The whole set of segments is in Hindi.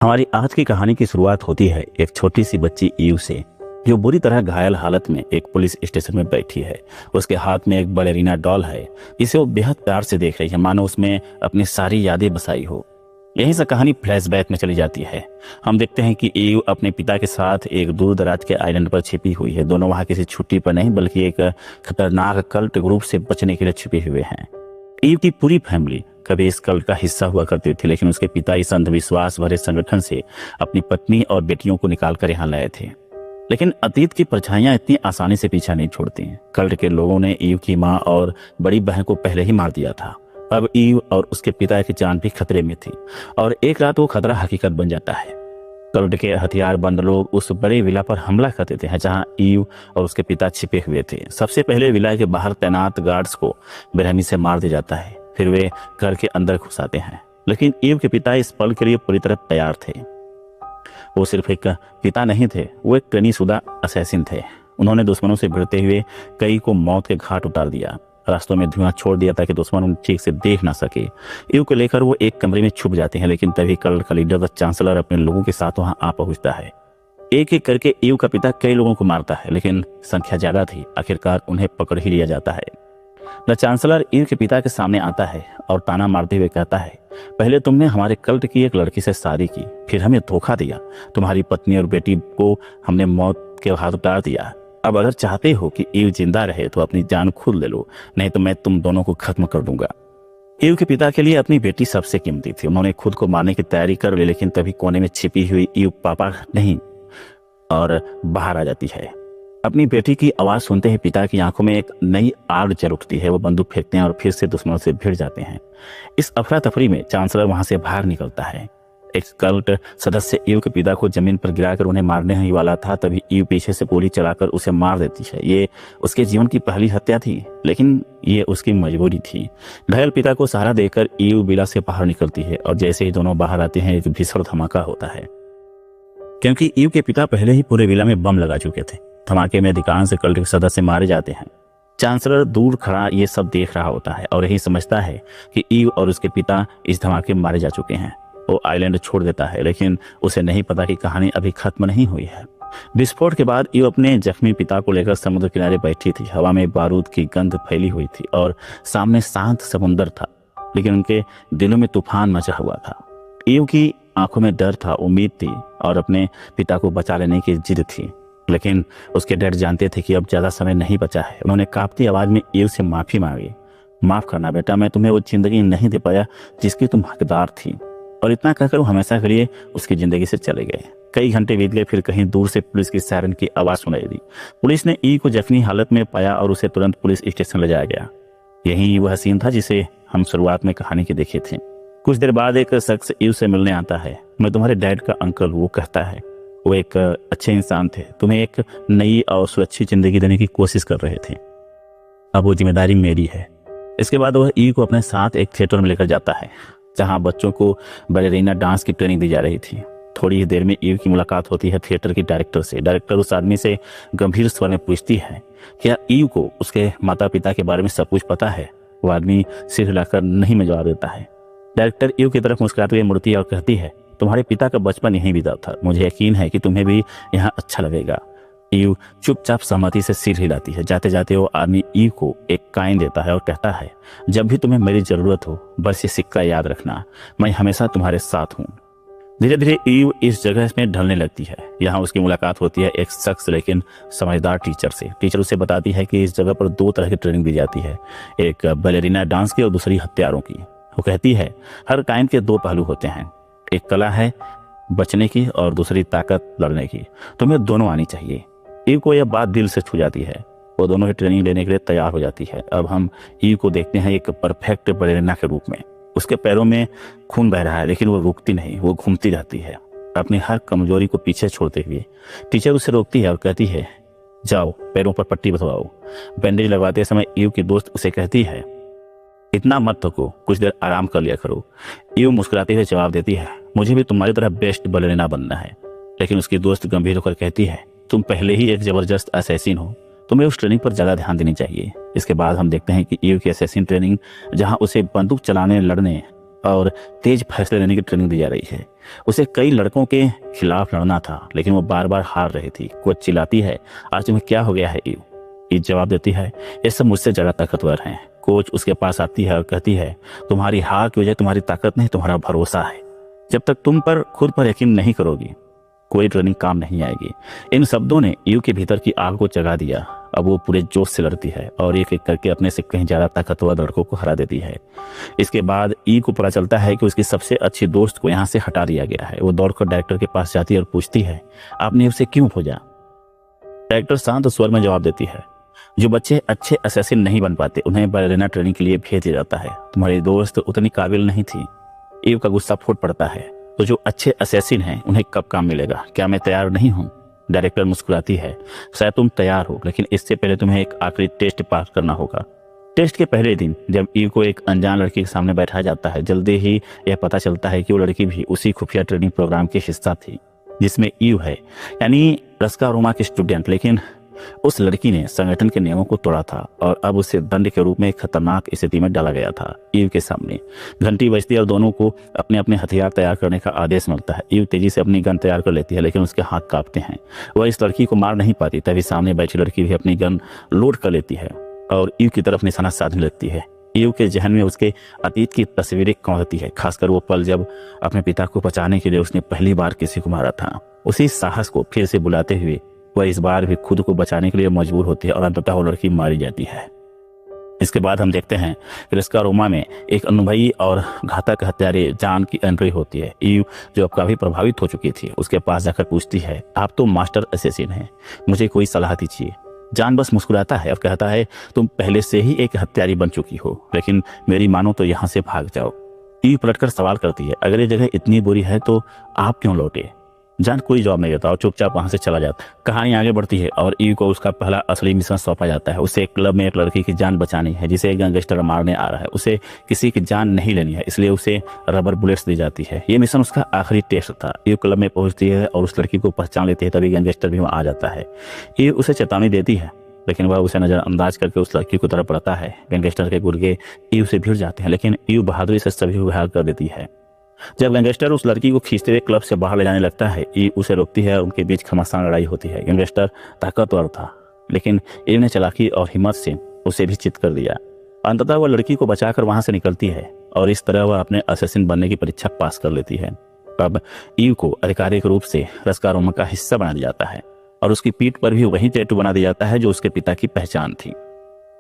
हमारी आज की कहानी की शुरुआत होती है एक छोटी सी बच्ची ईव से, जो बुरी तरह घायल हालत में एक पुलिस स्टेशन में बैठी है। उसके हाथ में एक बैलेरिना डॉल है। इसे वो बेहद प्यार से देख रही है, मानो उसमें अपनी सारी यादें बसाई हो। यहीं से कहानी फ्लैशबैक में चली जाती है। हम देखते हैं कि ईव अपने पिता के साथ एक दूर दराज के आइलैंड पर छिपी हुई है। दोनों वहां किसी छुट्टी पर नहीं, बल्कि एक खतरनाक कल्ट ग्रुप से बचने के लिए छिपे हुए हैं। ईव की पूरी फैमिली कभी इस कल्ट का हिस्सा हुआ करती थी, लेकिन उसके पिता इस अंधविश्वास भरे संगठन से अपनी पत्नी और बेटियों को निकाल कर यहाँ लाए थे। लेकिन अतीत की परछाइयां इतनी आसानी से पीछा नहीं छोड़ती। कल्ट के लोगों ने ईव की मां और बड़ी बहन को पहले ही मार दिया था। अब ईव और उसके पिता की जान भी खतरे में थी, और एक रात वो खतरा हकीकत बन जाता है। कल्ट के हथियारबंद लोग उस बड़े विला पर हमला कर देते हैं जहां ईव और उसके पिता छिपे हुए थे। सबसे पहले विला के बाहर तैनात गार्ड्स को बेरहमी से मार दिया जाता है। फिर वे घर के अंदर घुस आते हैं, लेकिन ईव के पिता इस पल के लिए पूरी तरह तैयार थे। वो सिर्फ एक पिता नहीं थे, वो एक ट्रेनीशुदा असैसिन थे। उन्होंने दुश्मनों से भिड़ते हुए कई को मौत के घाट उतार दिया, रास्तों में धुआं छोड़ दिया ताकि दुश्मन उन्हें ठीक से देख ना सके। ईव को लेकर वो एक कमरे में छुप जाते हैं, लेकिन तभी कल्ट का लीडर द चांसलर अपने लोगों के साथ वहां आ पहुंचता है। एक एक करके ईव का पिता कई लोगों को मारता है, लेकिन संख्या ज्यादा थी। आखिरकार उन्हें पकड़ ही लिया जाता है। द चांसलर ईव के पिता के सामने आता है और ताना मारते हुए कहता है, पहले तुमने हमारे कल्ट की एक लड़की से शादी की, फिर हमें धोखा दिया। तुम्हारी पत्नी और बेटी को हमने मौत के हाथ उतार दिया। अब अगर चाहते हो कि ईव जिंदा रहे तो अपनी जान खुद ले लो, नहीं तो मैं तुम दोनों को खत्म कर दूंगा। ईव के पिता के लिए अपनी बेटी सबसे कीमती थी। उन्होंने खुद को मारने की तैयारी कर ली, लेकिन तभी कोने में छिपी हुई ईव पापा नहीं और बाहर आ जाती है। अपनी बेटी की आवाज सुनते ही पिता की आंखों में एक नई आग जल उठती है। वो बंदूक फेंकते हैं और फिर से दुश्मनों से भिड़ जाते हैं। इस अफरा तफरी में चांसलर वहां से भाग निकलता है। एक कल्ट सदस्य ईव के पिता को जमीन पर गिराकर उन्हें मारने ही वाला था, तभी ईव पीछे से गोली चलाकर उसे मार देती है। ये उसके जीवन की पहली हत्या थी, लेकिन ये उसकी मजबूरी थी। घायल पिता को सहारा देकर ईव विला से बाहर निकलती है, और जैसे ही दोनों बाहर आते हैं एक भीषण धमाका होता है, क्योंकि ईव के पिता पहले ही पूरे विला में बम लगा चुके थे। धमाके में अधिकांश कल्ट के सदस्य मारे जाते हैं। चांसलर दूर खड़ा ये सब देख रहा होता है और यही समझता है कि ईव और उसके पिता इस धमाके में मारे जा चुके हैं। वो आइलैंड छोड़ देता है, लेकिन उसे नहीं पता कि कहानी अभी खत्म नहीं हुई है। विस्फोट के बाद ईव अपने जख्मी पिता को लेकर समुद्र किनारे बैठी थी। हवा में बारूद की गंध फैली हुई थी और सामने शांत समुद्र था, लेकिन उनके दिलों में तूफान मचा हुआ था। ईव की आंखों में डर था, उम्मीद थी और अपने पिता को बचा लेने की जिद थी, लेकिन उसके डैड जानते थे कि अब ज्यादा समय नहीं बचा है। उन्होंने कांपती आवाज में ईव से माफी मांगी। माफ करना बेटा, मैं तुम्हें वो जिंदगी नहीं दे पाया जिसकी तुम हकदार थी। और इतना कहकर वो हमेशा के लिए उसकी जिंदगी से चले गए। कई घंटे बीत गए, फिर कहीं दूर से पुलिस की सायरन की आवाज सुनाई दी। पुलिस ने ईव को जख्मी हालत में पाया और उसे तुरंत पुलिस स्टेशन ले जाया गया। यही वह सीन था जिसे हम शुरुआत में कहानी के देखे थे। कुछ देर बाद एक शख्स ईव से मिलने आता है। मैं तुम्हारे डैड का अंकल, वो कहता है। वो एक अच्छे इंसान थे, तुम्हें एक नई और सुरक्षित जिंदगी देने की कोशिश कर रहे थे। अब वो जिम्मेदारी मेरी है। इसके बाद वह ईव को अपने साथ एक थिएटर में लेकर जाता है, जहां बच्चों को बैलेरिना डांस की ट्रेनिंग दी जा रही थी। थोड़ी ही देर में ईव की मुलाकात होती है थिएटर की डायरेक्टर से। डायरेक्टर उस आदमी से गंभीर स्वर में पूछती है, क्या ईव को उसके माता पिता के बारे में सब कुछ पता है? वो आदमी सिर हिलाकर नहीं में जवाब देता है। डायरेक्टर ईव की तरफ मुस्कुराते हुए मुड़ती है और कहती है, तुम्हारे पिता का बचपन यहीं बीता था। मुझे यकीन है कि तुम्हें भी यहाँ अच्छा लगेगा। ईव चुपचाप सहमति से सिर हिलाती है। जाते जाते वो आदमी ईव को एक कॉइन देता है और कहता है, जब भी तुम्हें मेरी जरूरत हो बस ये सिक्का याद रखना, मैं हमेशा तुम्हारे साथ हूँ। धीरे धीरे ईव इस जगह में ढलने लगती है। यहाँ उसकी मुलाकात होती है एक शख्स लेकिन समझदार टीचर से। टीचर उसे बताती है कि इस जगह पर दो तरह की ट्रेनिंग दी जाती है, एक बैलेरिना डांस की और दूसरी हथियारों की। वो कहती है, हर कॉइन के दो पहलू होते हैं, एक कला है बचने की और दूसरी ताकत लड़ने की। तुम्हें दोनों आनी चाहिए। ईव को यह बात दिल से छू जाती है। वो दोनों ही ट्रेनिंग लेने के लिए तैयार हो जाती है। अब हम ईव को देखते हैं एक परफेक्ट बैलेरिना के रूप में। उसके पैरों में खून बह रहा है, लेकिन वो रुकती नहीं, वो घूमती रहती है अपनी हर कमजोरी को पीछे छोड़ते हुए। टीचर उसे रोकती है और कहती है, जाओ पैरों पर पट्टी बंधवाओ। बैंडेज लगवाते समय ईव की दोस्त उसे कहती है, इतना मत थको, कुछ देर आराम कर लिया करो। ईव मुस्कुराते हुए जवाब देती है, मुझे भी तुम्हारी तरह बेस्ट बैलेरिना बनना है। लेकिन उसकी दोस्त गंभीर होकर कहती है, तुम पहले ही एक जबरदस्त असैसिन हो, तुम्हें उस ट्रेनिंग पर ज्यादा ध्यान देनी चाहिए। इसके बाद हम देखते हैं कि ईव की असैसिन ट्रेनिंग, जहां उसे बंदूक चलाने, लड़ने और तेज फैसले लेने की ट्रेनिंग दी जा रही है। उसे कई लड़कों के खिलाफ लड़ना था, लेकिन वो बार बार हार रही थी। कोच चिल्लाती है, आज तुम्हें क्या हो गया है ईव? ईव जवाब देती है, ये सब मुझसे ज़्यादा ताकतवर हैं। कोच उसके पास आती है और कहती है, तुम्हारी हार की वजह तुम्हारी ताकत नहीं, तुम्हारा भरोसा है। जब तक तुम पर खुद पर यकीन नहीं करोगी, कोई ट्रेनिंग काम नहीं आएगी। इन शब्दों ने ईव के भीतर की आग को जगा दिया। अब वो पूरे जोश से लड़ती है और एक एक करके अपने से कहीं ज़्यादा ताकतवर लड़कों को हरा देती है। इसके बाद ईव को पता चलता है कि उसकी सबसे अच्छी दोस्त को यहाँ से हटा दिया गया है। वो दौड़कर डायरेक्टर के पास जाती है और पूछती है, आपने उसे क्यों खोजा? डायरेक्टर शांत स्वर में जवाब देती है, जो बच्चे अच्छे असैसिन नहीं बन पाते उन्हें बैलेरिना ट्रेनिंग के लिए भेज दिया जाता है। तुम्हारी दोस्त उतनी काबिल नहीं थी। ईव का गुस्सा फूट पड़ता है, तो जो अच्छे असैसिन हैं उन्हें कब काम मिलेगा? क्या मैं तैयार नहीं हूँ? डायरेक्टर मुस्कुराती है, शायद तुम तैयार हो, लेकिन इससे पहले तुम्हें एक आखिरी टेस्ट पास करना होगा। टेस्ट के पहले दिन जब ईव को एक अनजान लड़की के सामने बैठाया जाता है, जल्दी ही यह पता चलता है कि वो लड़की भी उसी खुफिया ट्रेनिंग प्रोग्राम की हिस्सा थी जिसमें ईव है, यानी रस्का रोमा की स्टूडेंट। लेकिन उस लड़की ने संगठन के नियमों को तोड़ा था और अब उसे दंड के रूप में एक खतरनाक स्थिति में डाला गया था। ईव के सामने घंटी बजती है और दोनों को अपने अपने हथियार तैयार करने का आदेश मिलता है। ईव तेजी से अपनी गन तैयार कर लेती है, लेकिन उसके हाथ कांपते हैं। वह इस लड़की को मार नहीं पाती। तभी सामने बैठी लड़की भी अपनी गन लोड कर लेती है और ईव की तरफ निशाना साधने लगती है। ईव के जहन में उसके अतीत की तस्वीरें कौंधती है, खासकर वो पल जब अपने पिता को बचाने के लिए उसने पहली बार किसी को मारा था। उसी साहस को फिर से बुलाते हुए वह इस बार भी खुद को बचाने के लिए मजबूर होती है और अंततः वो लड़की मारी जाती है। इसके बाद हम देखते हैं कि रस्का रोमा में एक अनुभवी और घातक हत्यारे जान की एंट्री होती है। ईव जो अब काफी प्रभावित हो चुकी थी, उसके पास जाकर पूछती है, आप तो मास्टर असैसिन हैं, मुझे कोई सलाह दीजिए। जान बस मुस्कुराता है और कहता है, तुम पहले से ही एक हत्यारी बन चुकी हो, लेकिन मेरी मानो तो यहाँ से भाग जाओ। ईव पलटकर सवाल करती है, अगर ये जगह इतनी बुरी है तो आप क्यों लौटे? जान कोई जवाब नहीं देता और चुपचाप वहां से चला जाता। कहानी आगे बढ़ती है और ईव को उसका पहला असली मिशन सौंपा जाता है। उसे एक क्लब में एक लड़की की जान बचानी है जिसे एक गैंगस्टर मारने आ रहा है। उसे किसी की जान नहीं लेनी है, इसलिए उसे रबर बुलेट्स दी जाती है। ये मिशन उसका आखिरी टेस्ट था। ईव क्लब में पहुंचती है और उस लड़की को पहचान लेती है। तभी गैंगस्टर भी वहां आ जाता है। ईव उसे चेतावनी देती है, लेकिन वह उसे नजरअंदाज करके उस लड़की की तरफ बढ़ता है। गैंगस्टर के गुर्गे ईव से भिड़ जाते हैं, लेकिन ईव बहादुरी से सभी को घायल कर देती है। जब गैंगस्टर उस लड़की को खींचते हुए क्लब से बाहर ले जाने लगता है, ईव उसे रोकती है और उनके बीच घमासान लड़ाई होती है। गैंगस्टर ताकतवर था, लेकिन ईव ने चालाकी और हिम्मत से उसे भी चित कर दिया। अंततः वह लड़की को बचाकर वहां से निकलती है और इस तरह वह अपने असैसिन बनने की परीक्षा पास कर लेती है। अब ईव को आधिकारिक रूप से रस्का रोमा का हिस्सा बना दिया जाता है और उसकी पीठ पर भी वही टैटू बना दिया जाता है जो उसके पिता की पहचान थी।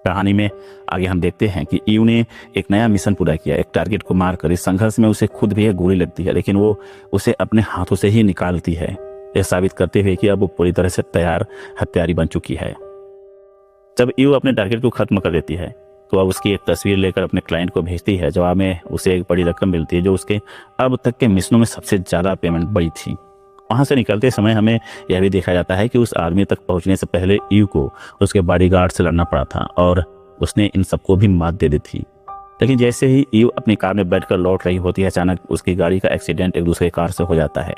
कहानी में आगे हम देखते हैं कि ईव ने एक नया मिशन पूरा किया, एक टारगेट को मारकर। इस संघर्ष में उसे खुद भी एक गोली लगती है, लेकिन वो उसे अपने हाथों से ही निकालती है, यह साबित करते हुए कि अब वो पूरी तरह से तैयार हत्यारी बन चुकी है। जब ईव अपने टारगेट को खत्म कर देती है तो अब उसकी एक तस्वीर लेकर अपने क्लाइंट को भेजती है। जवाब में उसे एक बड़ी रकम मिलती है जो उसके अब तक के मिशनों में सबसे ज्यादा पेमेंट बड़ी थी। वहां से निकलते समय हमें यह भी देखा जाता है कि उस आर्मी तक पहुंचने से पहले ईव को उसके बॉडीगार्ड से लड़ना पड़ा था और उसने इन सबको भी मात दे दी थी। लेकिन जैसे ही ईव अपनी कार में बैठकर लौट रही होती है, अचानक उसकी गाड़ी का एक्सीडेंट एक दूसरे कार से हो जाता है।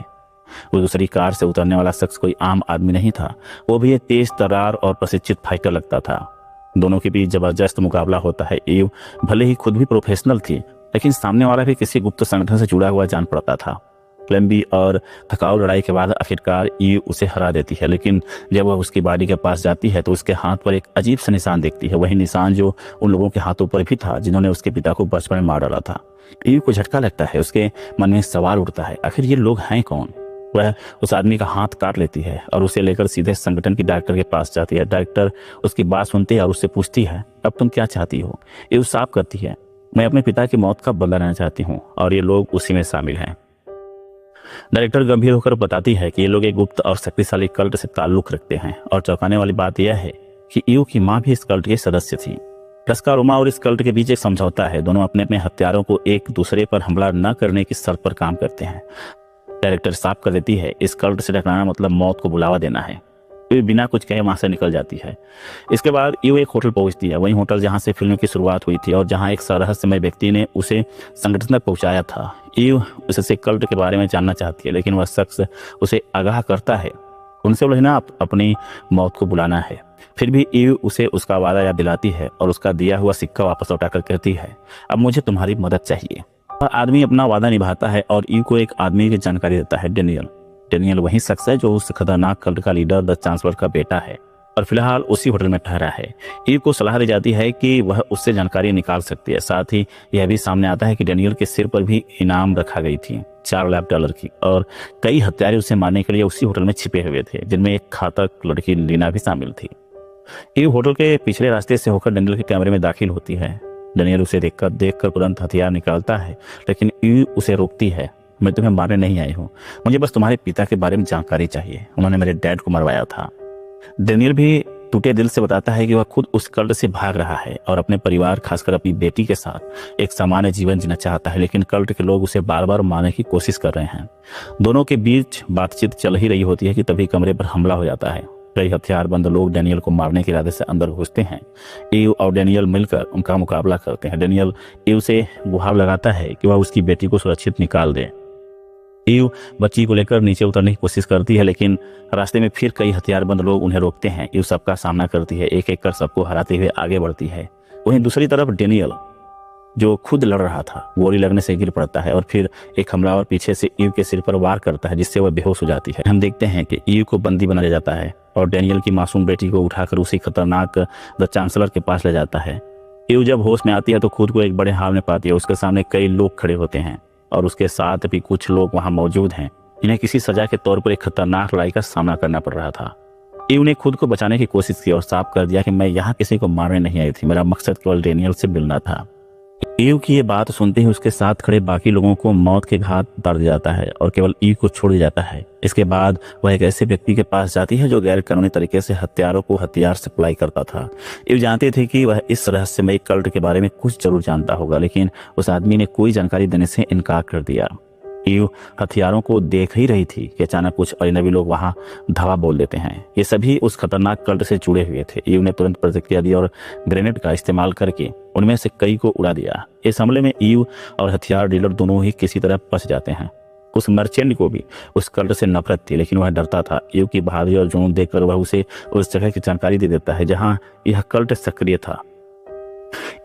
वो दूसरी कार से उतरने वाला शख्स कोई आम आदमी नहीं था, वो भी एक तेज तर्रार और प्रशिक्षित फाइटर लगता था। दोनों के बीच जबरदस्त मुकाबला होता है। ईव भले ही खुद भी प्रोफेशनल थी, लेकिन सामने वाला भी किसी गुप्त संगठन से जुड़ा हुआ जान पड़ता था। लंबी और थकाऊ लड़ाई के बाद आखिरकार ईव उसे हरा देती है, लेकिन जब वह उसकी बॉडी के पास जाती है तो उसके हाथ पर एक अजीब सा निशान देखती है, वही निशान जो उन लोगों के हाथों पर भी था जिन्होंने उसके पिता को बचपन में मार डाला था। ईव को झटका लगता है, उसके मन में सवाल उठता है, आखिर ये लोग हैं कौन? वह उस आदमी का हाथ काट लेती है और उसे लेकर सीधे संगठन की डायरेक्टर के पास जाती है। डायरेक्टर उसकी बात सुनती है और उससे पूछती है, अब तुम क्या चाहती हो? ईव साफ करती है, मैं अपने पिता की मौत का बदला लेना चाहती हूँ और ये लोग उसी में शामिल हैं। डायरेक्टर गंभीर होकर बताती है कि ये लोग एक गुप्त और शक्तिशाली कल्ट से ताल्लुक रखते हैं और चौंकाने वाली बात यह है कि ईव की मां भी इस कल्ट के सदस्य थी। रस्का रोमा और इस कल्ट के बीच एक समझौता है, दोनों अपने अपने हथियारों को एक दूसरे पर हमला न करने की शर्त पर काम करते हैं। डायरेक्टर साफ कर देती है, इस कल्ट से टकराना मतलब मौत को बुलावा देना है। ईव बिना कुछ कहे वहां से निकल जाती है। इसके बाद ईव एक होटल पहुंचती है, वही होटल जहां से फिल्म की शुरुआत हुई थी और जहां एक रहस्यमय व्यक्ति ने उसे संगठन तक पहुंचाया था। ईव उससे कल्ट के बारे में जानना चाहती है, लेकिन वह शख्स उसे आगाह करता है, उनसे बोले ना अपनी मौत को बुलाना है। फिर भी ईव उसे उसका वादा याद दिलाती है और उसका दिया हुआ सिक्का वापस लौटाकर कहती है, अब मुझे तुम्हारी मदद चाहिए। आदमी अपना वादा निभाता है और ईव को एक आदमी की जानकारी देता है, डेनियल। डेनियल वही शख्स है जो उस खतरनाक कल्ट का लीडर द चांसलर का बेटा है और फिलहाल उसी होटल में ठहरा है। ईव को सलाह दी जाती है कि वह उससे जानकारी निकाल सकती है। साथ ही यह भी सामने आता है कि डेनियल के सिर पर भी इनाम रखा गई थी, $4 लाख की, और कई हत्यारे उसे मारने के लिए उसी होटल में छिपे हुए थे, जिनमें एक घातक लड़की लीना भी शामिल थी। ईव होटल के पिछले रास्ते से होकर डेनियल के कमरे में दाखिल होती है। डेनियल उसे देखकर तुरंत हथियार निकालता है, लेकिन ईव उसे रोकती है। मैं तुम्हें मारने नहीं आई हूँ, मुझे बस तुम्हारे पिता के बारे में जानकारी चाहिए, उन्होंने मेरे डैड को मरवाया था। डेनियल भी टूटे दिल से बताता है कि वह खुद उस कल्ट से भाग रहा है और अपने परिवार, खासकर अपनी बेटी के साथ एक सामान्य जीवन जीना चाहता है, लेकिन कल्ट के लोग उसे बार बार मारने की कोशिश कर रहे हैं। दोनों के बीच बातचीत चल ही रही होती है कि तभी कमरे पर हमला हो जाता है। कई हथियारबंद लोग डेनियल को मारने के इरादे से अंदर घुसते हैं। ईव और डेनियल मिलकर उनका मुकाबला करते हैं। डेनियल ईव से गुहार लगाता है कि वह उसकी बेटी को सुरक्षित निकाल दे। ईव बच्ची को लेकर नीचे उतरने की कोशिश करती है, लेकिन रास्ते में फिर कई हथियारबंद लोग उन्हें रोकते हैं। ईव सबका सामना करती है, एक एक कर सबको हराते हुए आगे बढ़ती है। वहीं दूसरी तरफ डेनियल, जो खुद लड़ रहा था, गोली लगने से गिर पड़ता है और फिर एक हमलावर पीछे से ईव के सिर पर वार करता है, जिससे वह बेहोश हो जाती है। हम देखते हैं कि ईव को बंदी बना दिया जाता है और डेनियल की मासूम बेटी को उठाकर उसी खतरनाक द चांसलर के पास ले जाता है। ईव जब होश में आती है तो खुद को एक बड़े हाल में पाती है। उसके सामने कई लोग खड़े होते हैं और उसके साथ भी कुछ लोग वहां मौजूद हैं। इन्हें किसी सजा के तौर पर एक खतरनाक लड़ाई का सामना करना पड़ रहा था। ईव ने खुद को बचाने की कोशिश की और साफ कर दिया कि मैं यहाँ किसी को मारने नहीं आई थी, मेरा मकसद केवल डेनियल से मिलना था। ईव की ये बात सुनते ही उसके साथ खड़े बाकी लोगों को मौत के घाट उतार दिया जाता है और केवल ईव को छोड़ दिया जाता है। इसके बाद वह एक ऐसे व्यक्ति के पास जाती है जो गैर कानूनी तरीके से हत्यारों को हथियार सप्लाई करता था। ईव जानती थी कि वह इस रहस्यमयी कल्ट के बारे में कुछ जरूर जानता होगा, लेकिन उस आदमी ने कोई जानकारी देने से इनकार कर दिया। ईव हथियारों को देख ही रही थी कि अचानक कुछ अजनबी लोग वहां धावा बोल देते हैं। ये सभी उस खतरनाक कल्ट से जुड़े हुए थे। ईव ने तुरंत प्रतिक्रिया दी और ग्रेनेड का इस्तेमाल करके उनमें से कई को उड़ा दिया। इस हमले में ईव और हथियार डीलर दोनों ही किसी तरह बच जाते हैं। उस मर्चेंट को भी उस कल्ट से नफरत थी, लेकिन वह डरता था। ईव की बहादुरी और जुनून देखकर वह उसे उस जगह की जानकारी दे देता है जहाँ यह कल्ट सक्रिय था।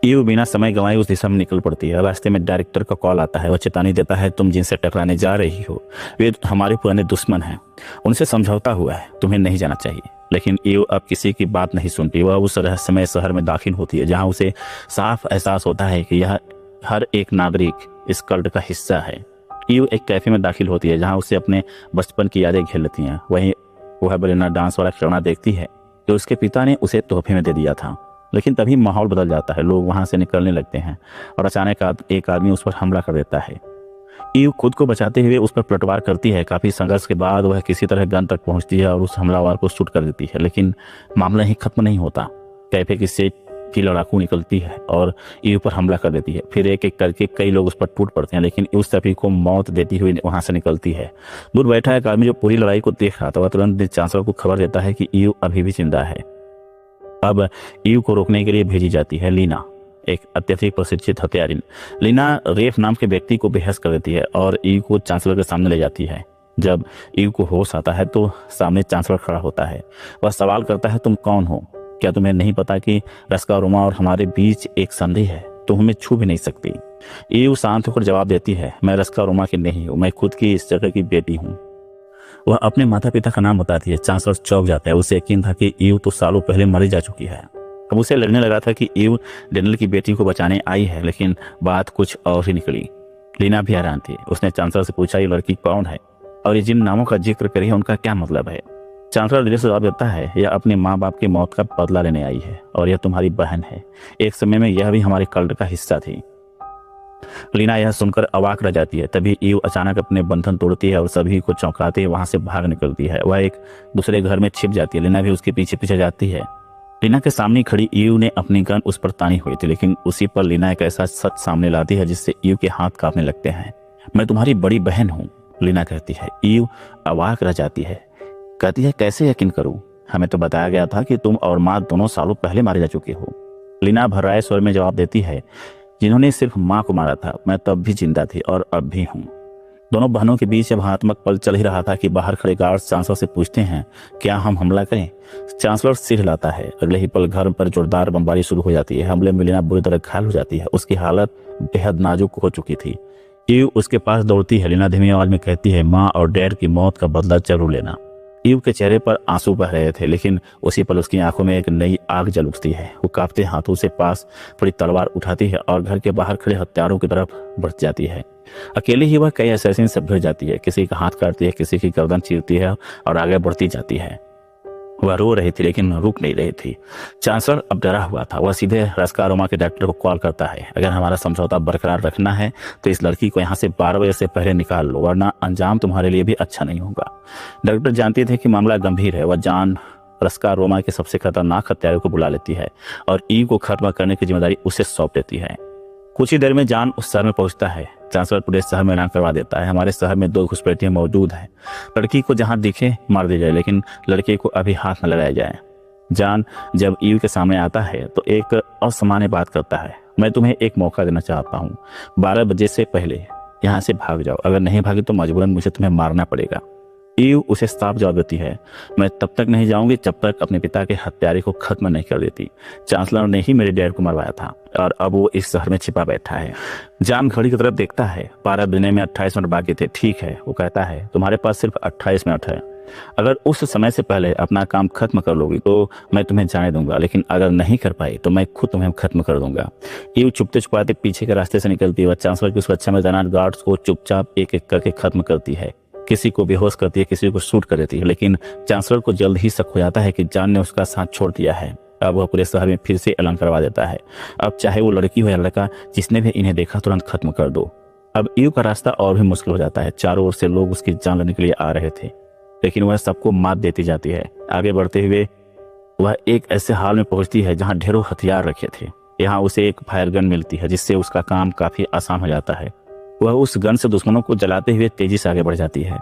ईव बिना समय गंवाए उस दिशा में निकल पड़ती है। रास्ते में डायरेक्टर का कॉल आता है। वह चेतावनी देता है, तुम जिनसे टकराने जा रही हो वे हमारे पुराने दुश्मन हैं, उनसे समझौता हुआ है, तुम्हें नहीं जाना चाहिए। लेकिन ईव अब किसी की बात नहीं सुनती। वह उस रहस्यमय शहर में दाखिल होती है जहाँ उसे साफ एहसास होता है कि यह हर एक नागरिक इस कल्ट का हिस्सा है। ईव एक कैफे में दाखिल होती है जहाँ उसे अपने बचपन की यादें घेर लेती हैं। वहीं वह बलेना डांस वाला खिलौना देखती है जो उसके पिता ने उसे तोहफे में दे दिया था। लेकिन तभी माहौल बदल जाता है। लोग वहां से निकलने लगते हैं और अचानक एक आदमी उस पर हमला कर देता है। ईव खुद को बचाते हुए उस पर पलटवार करती है। काफी संघर्ष के बाद वह किसी तरह गन तक पहुंचती है और उस हमलावर को शूट कर देती है, लेकिन मामला ही खत्म नहीं होता। कैफे की सेफ की लड़ाकू निकलती है और ईव पर हमला कर देती है। फिर एक एक करके कई लोग उस पर टूट पड़ते हैं, लेकिन उस सभी को मौत देती हुई वहां से निकलती है। दूर बैठा एक आदमी जो पूरी लड़ाई को देख रहा था, वह तुरंत चांसलर को खबर देता है कि ईव अभी भी जिंदा है। अब ईव को रोकने के लिए भेजी जाती है लीना, एक अत्यधिक प्रशिक्षित हत्यारिन। लीना रेफ नाम के व्यक्ति को बेहोश कर देती है और ईव को चांसलर के सामने ले जाती है। जब ईव को होश आता है तो सामने चांसलर खड़ा होता है। वह सवाल करता है, तुम कौन हो? क्या तुम्हें नहीं पता कि रस्का रोमा और हमारे बीच एक संधि है? तुम हमें छू भी नहीं सकती। ईव शांत होकर जवाब देती है, मैं रस्का रोमा की नहीं हूँ, मैं खुद की इस जगह की बेटी हूँ। वह अपने माता पिता का नाम बताती है। चांसलर चौंक जाता है। उसे यकीन था कि ईव तो सालों पहले मारी जा चुकी है। अब उसे लगने लगा था कि ईव डेनियल की बेटी को बचाने आई है, लेकिन बात कुछ और ही निकली। लीना भी हैरान थी। उसने चांसलर से पूछा, ये लड़की कौन है और ये जिन नामों का जिक्र करी है उनका क्या मतलब है? चांसलर धीरे से जवाब देता है, यह अपने माँ बाप की मौत का बदला लेने आई है और यह तुम्हारी बहन है। एक समय में यह भी हमारे कल्ट का हिस्सा थी। लीना यह सुनकर अवाक रह जाती है। तभी ईव अचानक अपने बंधन तोड़ती है और सभी को चौंकाते वहां से भाग निकलती है। वह एक दूसरे घर में छिप जाती है। लीना भी उसके पीछे पीछे जाती है। लीना के सामने खड़ी ईव ने अपनी गन उस पर तानी हुई थी, लेकिन उसी पर लीना एक ऐसा सच सामने लाती है जिससे ईव के हाथ कांपने लगते हैं। मैं तुम्हारी बड़ी बहन हूँ, लीना कहती है। ईव अवाक रह जाती है। कहती है, कैसे यकीन करूं? हमें तो बताया गया था कि तुम और माँ दोनों सालों पहले मारे जा चुके हो। लीना भर्राए स्वर में जवाब देती है, जिन्होंने सिर्फ माँ को मारा था, मैं तब भी जिंदा थी और अब भी हूँ। दोनों बहनों के बीच अब भावनात्मक पल चल ही रहा था कि बाहर खड़े गार्ड्स चांसलर से पूछते हैं, क्या हम हमला करें? चांसलर सिर हिलाता है। अगले ही पल घर पर जोरदार बमबारी शुरू हो जाती है। हमले में लीना बुरी तरह घायल हो जाती है। उसकी हालत बेहद नाजुक हो चुकी थी। ईव उसके पास दौड़ती है। लीना धीमी आवाज में कहती है, माँ और डैड की मौत का बदला जरूर लेना। ईव के चेहरे पर आंसू बह रहे थे, लेकिन उसी पल उसकी आंखों में एक नई आग जल उठती है। वो कांपते हाथों से पास पड़ी तलवार उठाती है और घर के बाहर खड़े हत्यारों की तरफ बढ़ जाती है। अकेले ही वह कई असैसिन से भिड़ जाती है, किसी का हाथ काटती है, किसी की गर्दन चीरती है और आगे बढ़ती जाती है। वह रो रही थी लेकिन रुक नहीं रही थी। चांसलर अब डरा हुआ था। वह सीधे रस्कारोमा के डॉक्टर को कॉल करता है, अगर हमारा समझौता बरकरार रखना है तो इस लड़की को यहाँ से 12 बजे से पहले निकाल लो, वरना अंजाम तुम्हारे लिए भी अच्छा नहीं होगा। डॉक्टर जानती थे कि मामला गंभीर है। वह जान रस्कारोमा के सबसे खतरनाक हत्यारे को बुला लेती है और ईव को खत्म करने की जिम्मेदारी उसे सौंप देती है। कुछ ही देर में जान उस शहर में पहुंचता है। चांसलर पूरे शहर में ऐलान करवा देता है, हमारे शहर में 2 घुसपैठियां मौजूद हैं। लड़की को जहां दिखे मार दी जाए, लेकिन लड़के को अभी हाथ न लगाया जाए। जान जब ईव के सामने आता है तो एक असामान्य बात करता है, मैं तुम्हें एक मौका देना चाहता हूँ, 12 बजे से पहले यहाँ से भाग जाओ। अगर नहीं भागे तो मजबूरन मुझे तुम्हें मारना पड़ेगा। ईव उसे साफ जवाब देती है, मैं तब तक नहीं जाऊंगी जब तक अपने पिता के हत्यारे को खत्म नहीं कर देती। चांसलर ने ही मेरे डैड को मरवाया था और अब वो इस शहर में छिपा बैठा है। जान घड़ी की तरफ देखता है, 12 बजने में 28 मिनट बाकी थे। ठीक है, वो कहता है, तुम्हारे पास सिर्फ 28 मिनट है। अगर उस समय से पहले अपना काम खत्म कर लोगी तो मैं तुम्हें जाने दूंगा, लेकिन अगर नहीं कर पाई तो मैं खुद तुम्हें खत्म कर दूंगा। ईव छुपते छुपाते पीछे के रास्ते से निकलती है। चांसलर की सुरक्षा में तैनात गार्ड्स को चुपचाप एक एक करके खत्म करती है। किसी को बेहोश करती है, किसी को शूट कर देती है, लेकिन चांसलर को जल्द ही शक हो जाता है कि जान ने उसका साथ छोड़ दिया है। अब वह पूरे शहर में फिर से ऐलान करवा देता है, अब चाहे वो लड़की हो या लड़का, जिसने भी इन्हें देखा तुरंत खत्म कर दो। अब ईव का रास्ता और भी मुश्किल हो जाता है। चारों ओर से लोग उसकी जान लेने के लिए आ रहे थे, लेकिन वह सबको मात देती जाती है। आगे बढ़ते हुए वह एक ऐसे हाल में पहुंचती है जहां ढेरों हथियार रखे थे। यहाँ उसे एक फायर गन मिलती है, जिससे उसका काम काफी आसान हो जाता है। वह उस गन से दुश्मनों को जलाते हुए तेजी से आगे बढ़ जाती है।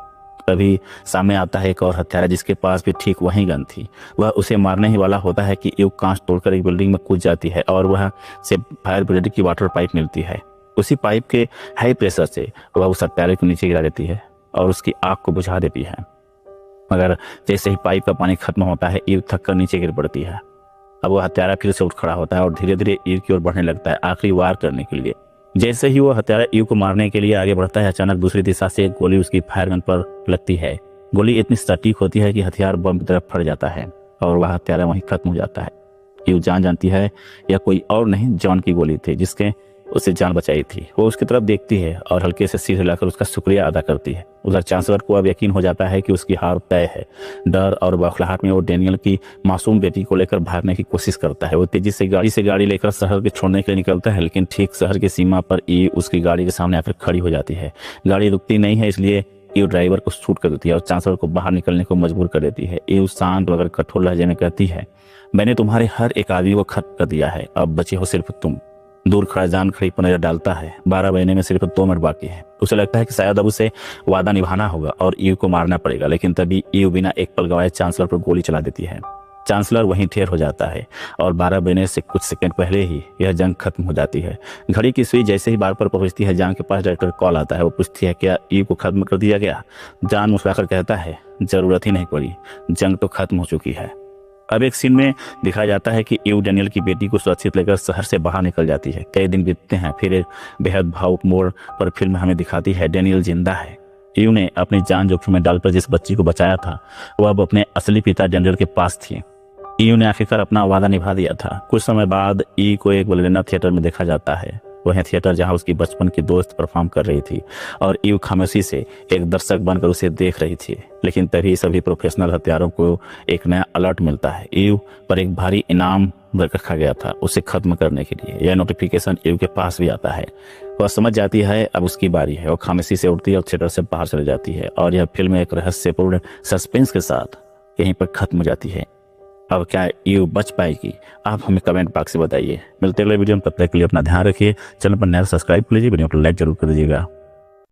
तभी सामने आता है एक और हत्यारा, जिसके पास भी ठीक वही गन थी। वह उसे मारने ही वाला होता है कि ईव कांच तोड़कर एक बिल्डिंग में कूद जाती है और वह से फायर ब्रिगेड की वाटर पाइप मिलती है। उसी पाइप के हाई प्रेशर से वह उस हत्यारे को नीचे गिरा देती है और उसकी आग को बुझा देती है। मगर जैसे ही पाइप का पानी खत्म होता है, ईव थक कर नीचे गिर पड़ती है। अब वह हत्यारा फिर से उठ खड़ा होता है और धीरे धीरे ईव की ओर बढ़ने लगता है, आखिरी वार करने के लिए। जैसे ही वो हत्यारा ईव को मारने के लिए आगे बढ़ता है, अचानक दूसरी दिशा से एक गोली उसकी फायर गन पर लगती है। गोली इतनी सटीक होती है कि हथियार बम की तरफ फट जाता है और वह हत्यारा वहीं खत्म हो जाता है। ईव जानती है यह कोई और नहीं, जॉन की गोली थी जिसके उसे जान बचाई थी। वो उसकी तरफ देखती है और हल्के से सिर हिलाकर उसका शुक्रिया अदा करती है। उधर चांसलर को अब यकीन हो जाता है कि उसकी हार तय है। डर और बौखलाहट में वो डेनियल की मासूम बेटी को लेकर भागने की कोशिश करता है। वो तेजी से गाड़ी लेकर शहर के छोड़ने के लिए निकलता है, लेकिन ठीक शहर की सीमा पर ईव उसकी गाड़ी के सामने आकर खड़ी हो जाती है। गाड़ी रुकती नहीं है, इसलिए ईव ड्राइवर को शूट कर देती है और चांसलर को बाहर निकलने को मजबूर कर देती है। ईव शांत मगर कठोर लहजे में कहती है, मैंने तुम्हारे हर एक आदमी को खत्म कर दिया है, अब बचे हो सिर्फ तुम। दूर खड़ा जान खड़ी पर नजर डालता है। 12 बजने में सिर्फ 2 मिनट बाकी है। उसे लगता है कि शायद अब उसे वादा निभाना होगा और ईव को मारना पड़ेगा, लेकिन तभी ईव बिना एक पल गवाए चांसलर पर गोली चला देती है। चांसलर वहीं ढेर हो जाता है और 12 बजने से कुछ सेकंड पहले ही यह जंग खत्म हो जाती है। घड़ी की सुई जैसे ही बार पर पहुंचती है, जान के पास डायरेक्टर कॉल आता है। वो पूछती है, क्या ईव को खत्म कर दिया गया? जान मुस्कुराकर कहता है, जरूरत ही नहीं पड़ी, जंग तो खत्म हो चुकी है। अब एक सीन में दिखाया जाता है कि ईव डेनियल की बेटी को सुरक्षित लेकर शहर से बाहर निकल जाती है। कई दिन बीतते हैं, फिर एक बेहद भावुक मोड़ पर फिल्म हमें दिखाती है डेनियल जिंदा है। ईव ने अपनी जान जोखिम में डालकर जिस बच्ची को बचाया था, वह अब अपने असली पिता डेनियल के पास थी। ईव ने आखिरकार अपना वादा निभा दिया था। कुछ समय बाद ईव को एक बलेना थिएटर में देखा जाता है। वह थिएटर जहां उसकी बचपन की दोस्त परफॉर्म कर रही थी और ईव खामोशी से एक दर्शक बनकर उसे देख रही थी। लेकिन तभी सभी प्रोफेशनल हत्यारों को एक नया अलर्ट मिलता है। ईव पर एक भारी इनाम रखा गया था उसे खत्म करने के लिए। यह नोटिफिकेशन ईव के पास भी आता है। वह समझ जाती है अब उसकी बारी है। वो खामोशी से उठती है और थिएटर से बाहर चली जाती है और यह फिल्म एक रहस्यपूर्ण सस्पेंस के साथ यहीं पर खत्म हो जाती है। अब क्या ईव बच पाएगी? आप हमें कमेंट बॉक्स से बताइए। मिलते अगले वीडियो में, तब तक के लिए अपना ध्यान रखिए। चैनल पर नया सब्सक्राइब कर लीजिए, वीडियो को लाइक जरूर कर दीजिएगा।